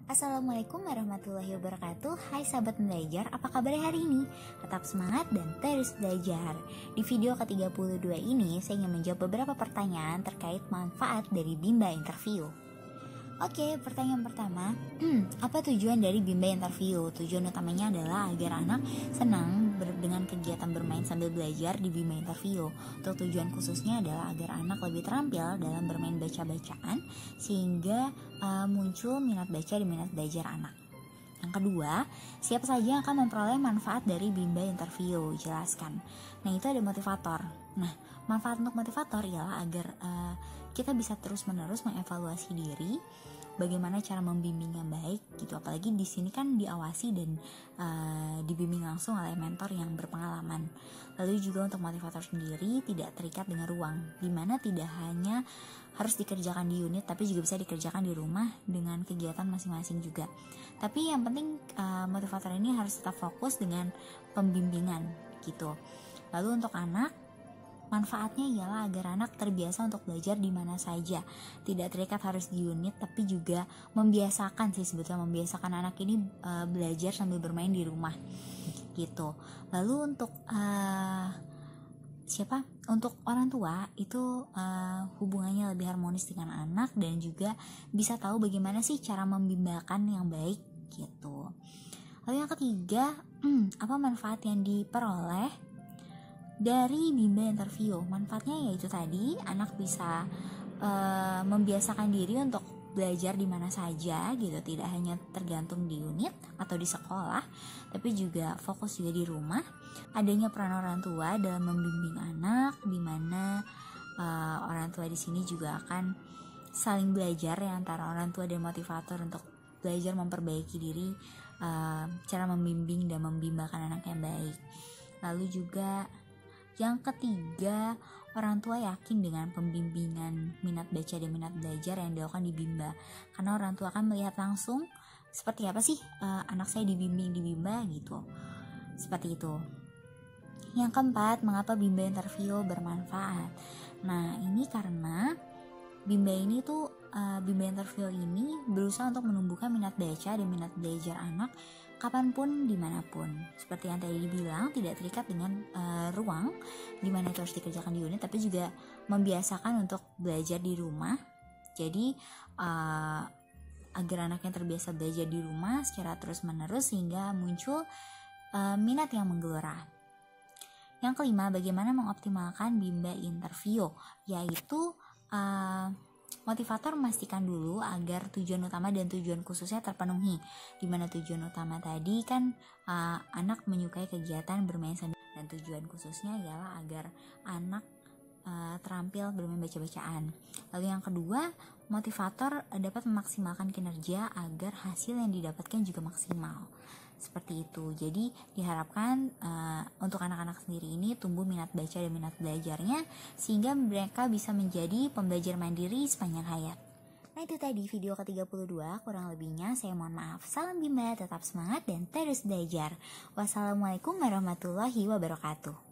Assalamualaikum warahmatullahi wabarakatuh. Hai sahabat belajar, apa kabar hari ini? Tetap semangat dan terus belajar. Di video ke-32 ini, saya ingin menjawab beberapa pertanyaan terkait manfaat dari Bimba Interview. Oke, pertanyaan pertama, apa tujuan dari Bimba Interview? Tujuan utamanya adalah agar anak senang dengan kegiatan bermain sambil belajar di Bimba Interview. Untuk tujuan khususnya adalah agar anak lebih terampil dalam bermain baca-bacaan sehingga muncul minat baca dan minat belajar anak. Yang kedua, siapa saja yang akan memperoleh manfaat dari Bimba Interview? Jelaskan. Nah, itu ada motivator. Nah, manfaat untuk motivator ialah agar kita bisa terus-menerus mengevaluasi diri, bagaimana cara membimbing yang baik gitu. Apalagi di sini kan diawasi dan dibimbing langsung oleh mentor yang berpengalaman. Lalu juga untuk motivator sendiri tidak terikat dengan ruang, dimana tidak hanya harus dikerjakan di unit tapi juga bisa dikerjakan di rumah dengan kegiatan masing-masing juga. Tapi yang penting motivator ini harus tetap fokus dengan pembimbingan gitu. Lalu untuk anak, manfaatnya ialah agar anak terbiasa untuk belajar di mana saja, tidak terikat harus di unit, tapi juga membiasakan sih sebetulnya, membiasakan anak ini belajar sambil bermain di rumah gitu. Lalu untuk untuk orang tua itu hubungannya lebih harmonis dengan anak dan juga bisa tahu bagaimana sih cara membimbakan yang baik gitu. Lalu yang ketiga, apa manfaat yang diperoleh dari Bimba Interview? Manfaatnya yaitu tadi anak bisa membiasakan diri untuk belajar di mana saja gitu, tidak hanya tergantung di unit atau di sekolah, tapi juga fokus juga di rumah. Adanya peran orang tua dalam membimbing anak, di mana orang tua di sini juga akan saling belajar ya, antara orang tua dan motivator untuk belajar memperbaiki diri, cara membimbing dan membimbakan anak yang baik. Lalu juga yang ketiga, orang tua yakin dengan pembimbingan minat baca dan minat belajar yang dilakukan di Bimba, karena orang tua akan melihat langsung seperti apa sih anak saya dibimbing di Bimba gitu. Seperti itu. Yang keempat, mengapa Bimba Interview bermanfaat? Nah, ini karena Bimba Interview ini berusaha untuk menumbuhkan minat baca dan minat belajar anak kapanpun, dimanapun. Seperti yang tadi dibilang, tidak terikat dengan ruang di mana itu harus dikerjakan di unit, tapi juga membiasakan untuk belajar di rumah. Jadi agar anaknya terbiasa belajar di rumah secara terus-menerus sehingga muncul minat yang menggelora. Yang kelima, bagaimana mengoptimalkan Bimba Interview? Yaitu motivator memastikan dulu agar tujuan utama dan tujuan khususnya terpenuhi. Dimana tujuan utama tadi kan anak menyukai kegiatan bermain sambil, dan tujuan khususnya ialah agar anak terampil bermain baca-bacaan. Lalu yang kedua, motivator dapat memaksimalkan kinerja agar hasil yang didapatkan juga maksimal. Seperti itu. Jadi diharapkan untuk anak-anak sendiri ini tumbuh minat baca dan minat belajarnya sehingga mereka bisa menjadi pembelajar mandiri sepanjang hayat. Nah, itu tadi video ke-32, kurang lebihnya saya mohon maaf. Salam Bimba, tetap semangat dan terus belajar. Wassalamualaikum warahmatullahi wabarakatuh.